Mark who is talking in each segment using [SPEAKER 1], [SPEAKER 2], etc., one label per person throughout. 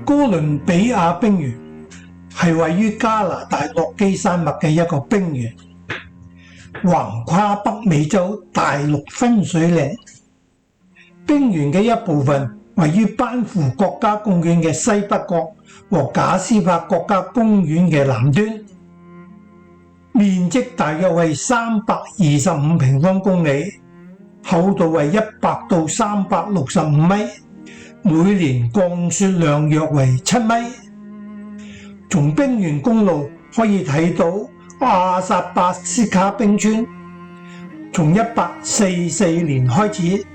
[SPEAKER 1] 哥倫比亞冰原係位於加拿大落基山脈嘅一個冰原，橫跨北美洲大陸分水嶺。冰原嘅一部分位於班夫國家公園嘅西北角和賈斯帕國家公園嘅南端，面積大約為325平方公里，厚度為100到365米，每年降雪量約為7米。從冰原公路可以睇到阿薩伯斯卡冰川。從1844年開始，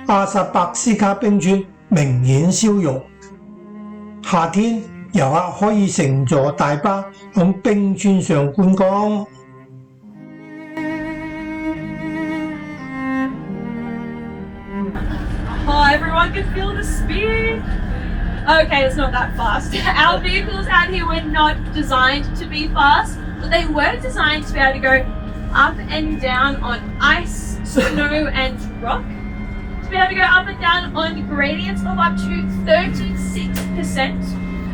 [SPEAKER 1] 阿薩伯斯卡冰川明顯消融。夏天遊客可以乘坐大巴響冰川上觀光。
[SPEAKER 2] Oh, everyone can feel the speed. Okay, it's not that fast. Our vehicles out here were not designed to be fast, but they were designed to be able to go up and down on ice, snow and rock. To be able to go up and down on gradients of up to 36%,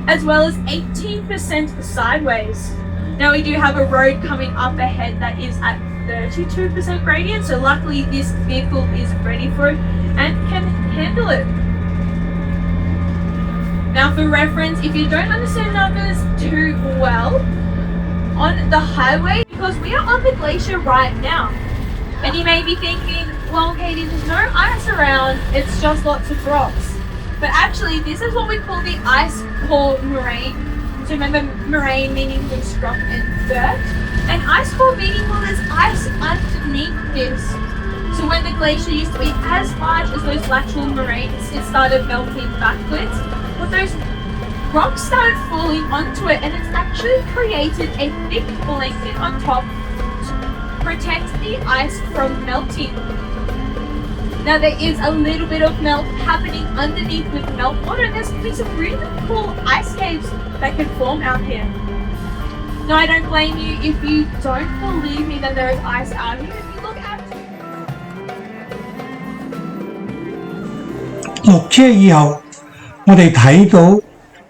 [SPEAKER 2] as well as 18% sideways. Now we do have a road coming up ahead that is at 32% gradient, so luckily this vehicle is ready for it and can handle it. Now for reference, if you don't understand numbers too well, on the highway, because we are on the glacier right now, and you may be thinking, well Katie, there's no ice around, it's just lots of rocks. But actually this is what we call the ice core moraine. So remember, moraine meaning loose rock and dirt, and ice core meaning, well, there's ice underneath this. So when the glacier used to be as large as those lateral moraines, it started melting backwards. But those rocks started falling onto it, and it's actually created a thick blanket on top to protect the ice from melting. Now there is a little bit of melt happening underneath with meltwater, and there's been some really cool ice caves that can form out here. Now I don't blame you if you don't believe me that there is ice out here. If you look at
[SPEAKER 1] 落車以後，我哋睇到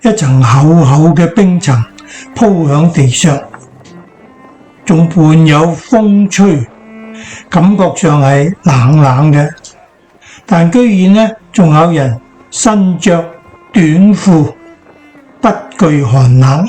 [SPEAKER 1] 一層厚厚嘅冰層鋪響地上，仲伴有風吹，感覺上係冷冷嘅。但居然呢，仲有人身着短褲，不懼寒冷。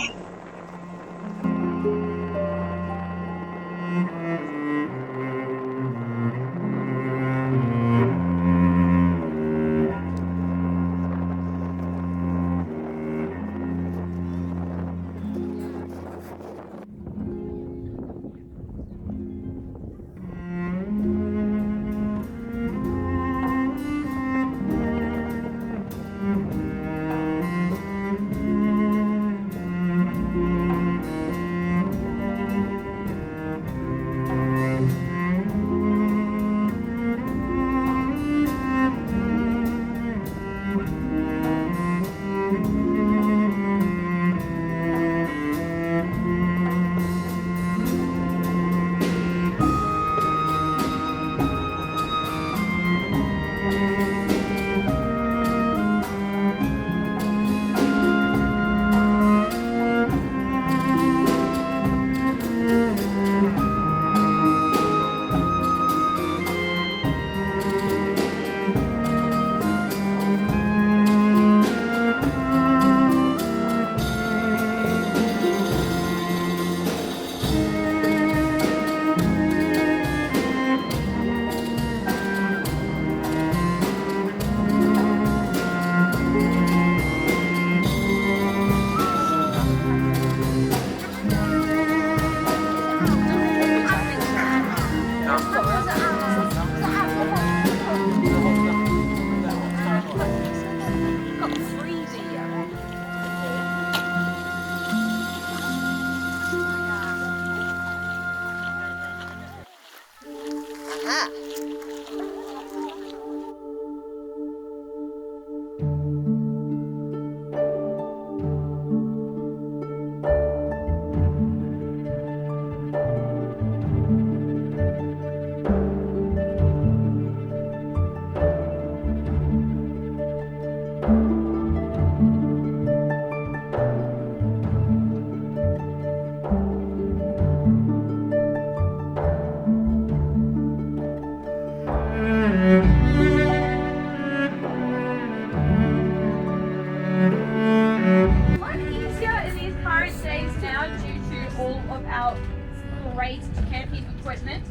[SPEAKER 2] great camping equipment.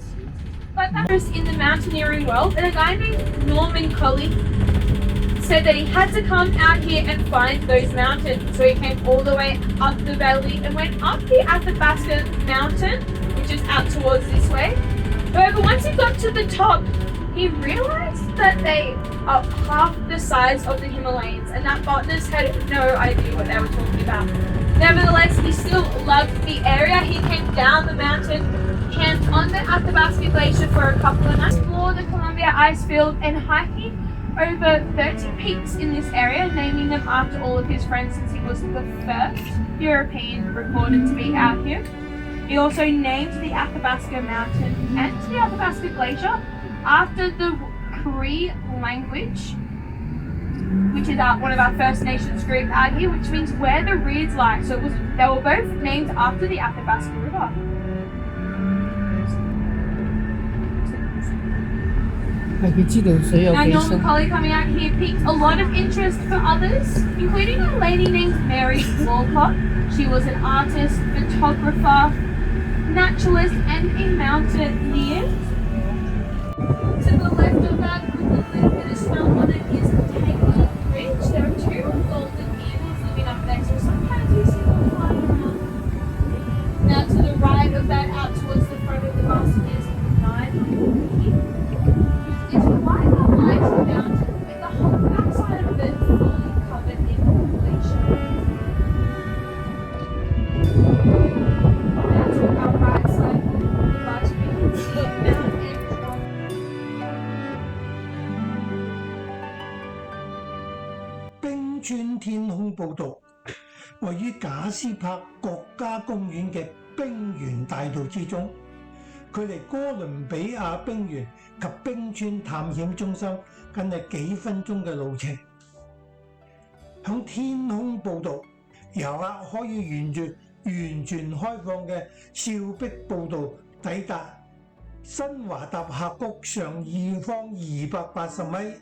[SPEAKER 2] But that was in the mountaineering world, and a guy named Norman Colley said that he had to come out here and find those mountains. So he came all the way up the valley and went up the Athabasca mountain, which is out towards this way. However, once he got to the top, he realized that they are half the size of the Himalayas, and that botanist had no idea what they were talking about. Nevertheless, he still loved the area. He came down the mountain, camped on the Athabasca Glacier for a couple of nights, explored the Columbia Icefield, and hiking over 30 peaks in this area, naming them after all of his friends since he was the first European recorded to be out here. He also named the Athabasca Mountain and the Athabasca Glacier after the Cree language, which is one of our First Nations group out here, which means where the reeds lie. So they were both named after the Athabasca River. Now, Norman Colley coming out here piqued a lot of interest for others, including a lady named Mary Walcott. She was an artist, photographer, naturalist, and a mountaineer. To the left of that, with a little bit of snow on it, is Tangled Ridge. There are two golden eagles living up there, so sometimes you see them flying around. Now, to the right of that, out towards the front of the bus, is 900 Peak. It's quite a mighty mountain, with the whole backside of it fully covered in glacier. Now to our right side of the bus, we can see Mount Armstrong.
[SPEAKER 1] 冰川天空步道位於賈斯珀國家公園嘅冰原大道之中，距離哥倫比亞冰原及冰川探險中心僅係幾分鐘嘅路程。響天空步道，遊客可以沿住完全開放嘅峭壁步道抵達新華達峽谷上二方280米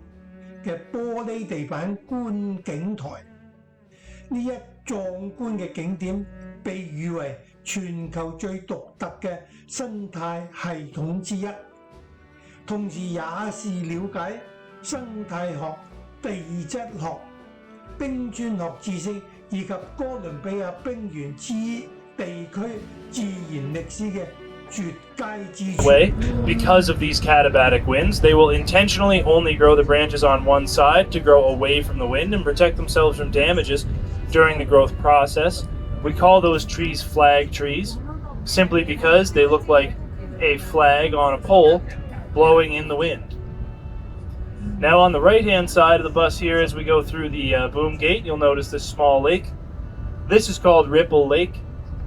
[SPEAKER 1] 嘅玻璃地板觀景台。呢一壯觀嘅景點被譽為全球最獨特嘅生態系統之一，同時也是了解生態學、地質學、冰川學知識以及哥倫比亞冰原之地區自然歷史嘅絕佳之處。
[SPEAKER 3] Because of these katabatic winds, they will intentionally only grow the branches on one side to grow away from the wind and protect themselves from damages during the growth process. We call those trees flag trees, simply because they look like a flag on a pole blowing in the wind. Now on the right hand side of the bus here, as we go through the boom gate, you'll notice this small lake. This is called Ripple Lake.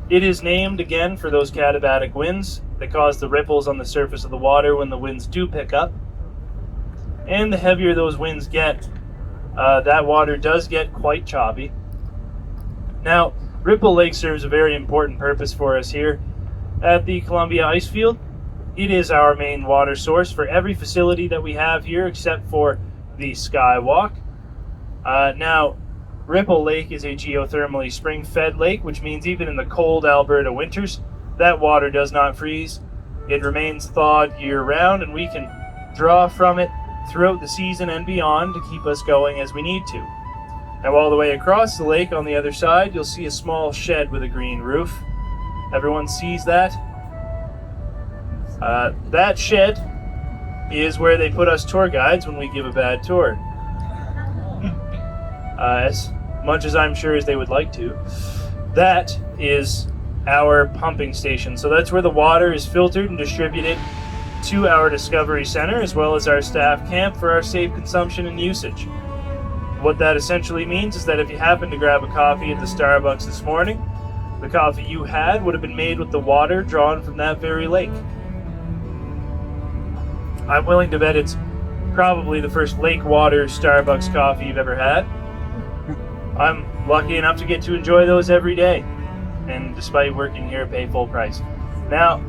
[SPEAKER 3] It is named again for those katabatic winds that cause the ripples on the surface of the water when the winds do pick up. And the heavier those winds get, that water does get quite choppy. Now, Ripple Lake serves a very important purpose for us here at the Columbia Icefield. It is our main water source for every facility that we have here except for the Skywalk. Now, Ripple Lake is a geothermally spring-fed lake, which means even in the cold Alberta winters, that water does not freeze. It remains thawed year-round, and we can draw from it throughout the season and beyond to keep us going as we need to. Now, all the way across the lake on the other side, you'll see a small shed with a green roof. Everyone sees that? That shed is where they put us tour guides when we give a bad tour. As much as I'm sure as they would like to. That is our pumping station. So that's where the water is filtered and distributed to our Discovery Center, as well as our staff camp for our safe consumption and usage. What that essentially means is that if you happen to grab a coffee at the Starbucks this morning, the coffee you had would have been made with the water drawn from that very lake. I'm willing to bet it's probably the first lake water Starbucks coffee you've ever had. I'm lucky enough to get to enjoy those every day, and despite working here, pay full price. Now,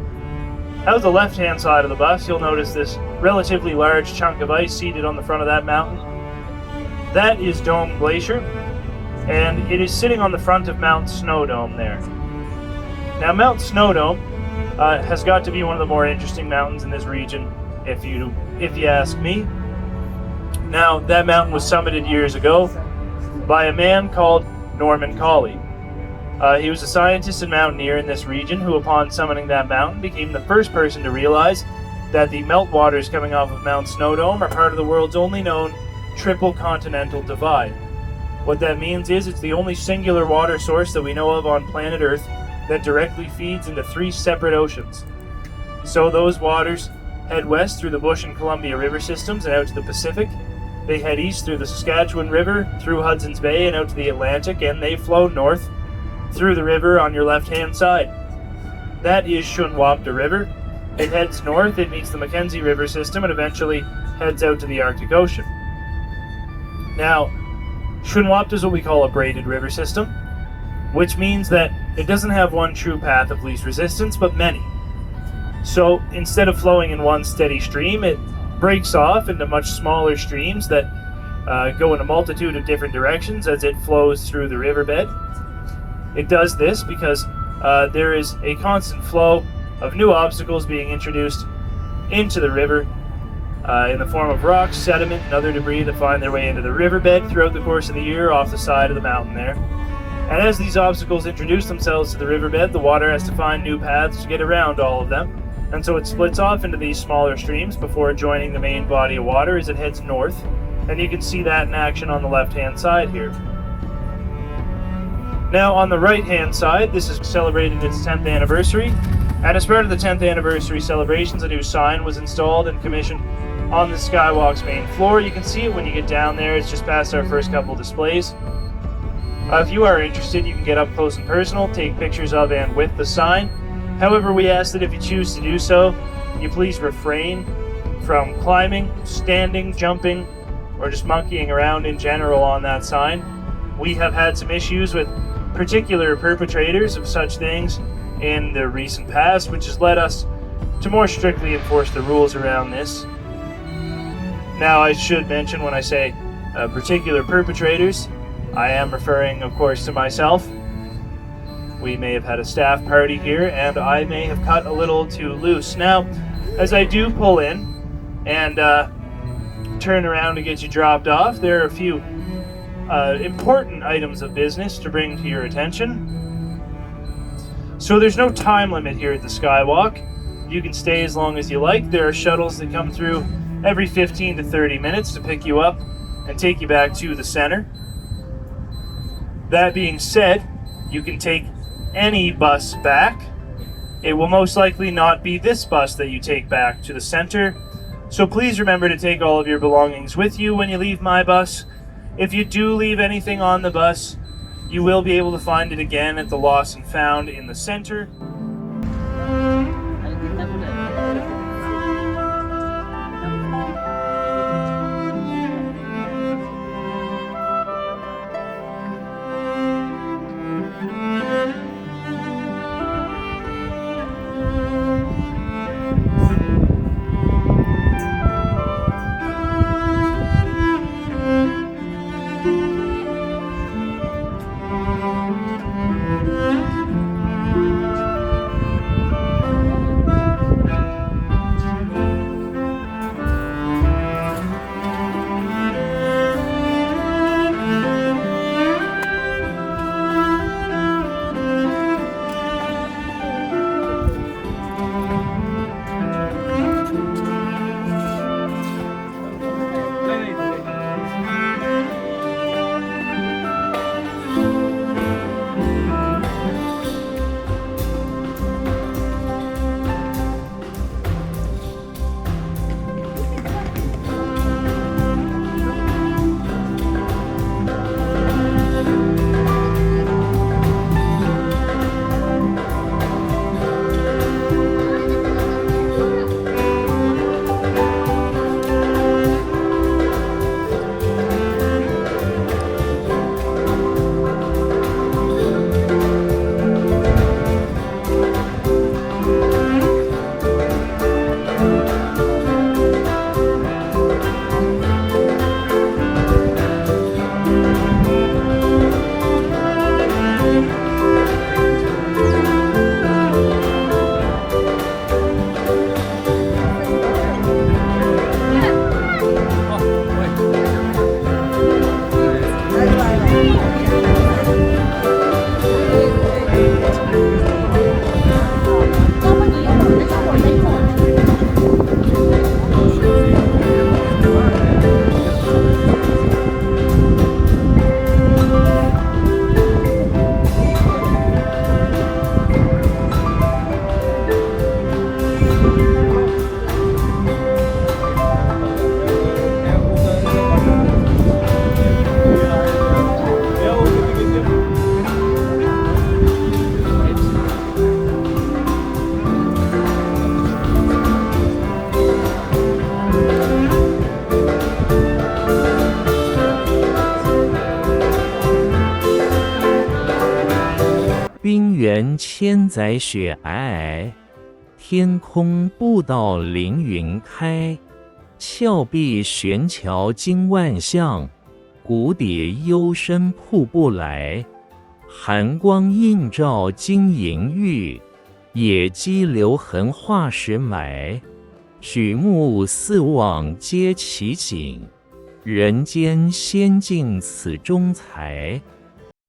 [SPEAKER 3] out the left-hand side of the bus, you'll notice this relatively large chunk of ice seated on the front of that mountain. That is Dome Glacier, and it is sitting on the front of Mount Snowdome there. Now, Mount Snowdome has got to be one of the more interesting mountains in this region, if you ask me. Now, that mountain was summited years ago by a man called Norman Colley. He was a scientist and mountaineer in this region who, upon summiting that mountain, became the first person to realize that the meltwaters coming off of Mount Snowdome are part of the world's only known triple continental divide. What that means is it's the only singular water source that we know of on planet Earth that directly feeds into 3 separate oceans. So those waters head west through the Bush and Columbia River systems and out to the Pacific. They head east through the Saskatchewan River, through Hudson's Bay and out to the Atlantic, and they flow north through the river on your left-hand side. That is Shunwapta River. It heads north, it meets the Mackenzie River system, and eventually heads out to the Arctic Ocean. Now, Shunwapta is what we call a braided river system, which means that it doesn't have one true path of least resistance, but many. So instead of flowing in one steady stream, it breaks off into much smaller streams that go in a multitude of different directions as it flows through the riverbed. It does this because there is a constant flow of new obstacles being introduced into the river in the form of rocks, sediment, and other debris that find their way into the riverbed throughout the course of the year off the side of the mountain there. And as these obstacles introduce themselves to the riverbed, the water has to find new paths to get around all of them. And so it splits off into these smaller streams before joining the main body of water as it heads north. And you can see that in action on the left-hand side here. Now on the right-hand side, this is celebrating its 10th anniversary. And as part of the 10th anniversary celebrations, a new sign was installed and commissioned on the Skywalk's main floor. You can see it when you get down there. It's just past our first couple displays. If you are interested, you can get up close and personal, take pictures of and with the sign. However, we ask that if you choose to do so, you please refrain from climbing, standing, jumping, or just monkeying around in general on that sign. We have had some issues with particular perpetrators of such things in the recent past, which has led us to more strictly enforce the rules around this. Now, I should mention when I say particular perpetrators, I am referring, of course, to myself. We may have had a staff party here, and I may have cut a little too loose. Now, as I do pull in and turn around to get you dropped off, there are a few important items of business to bring to your attention. So there's no time limit here at the Skywalk. You can stay as long as you like. There are shuttles that come through every 15 to 30 minutes to pick you up and take you back to the center. That being said, you can take any bus back. It will most likely not be this bus that you take back to the center. So please remember to take all of your belongings with you when you leave my bus. If you do leave anything on the bus, you will be able to find it again at the Lost and Found in the center.
[SPEAKER 4] 冰原千载雪皑皑，天空步道凌云开。峭壁悬桥惊万象，谷底幽深瀑布来。寒光映照金银玉，野鸡留痕化石埋。举目四望皆奇景，人间仙境此中才。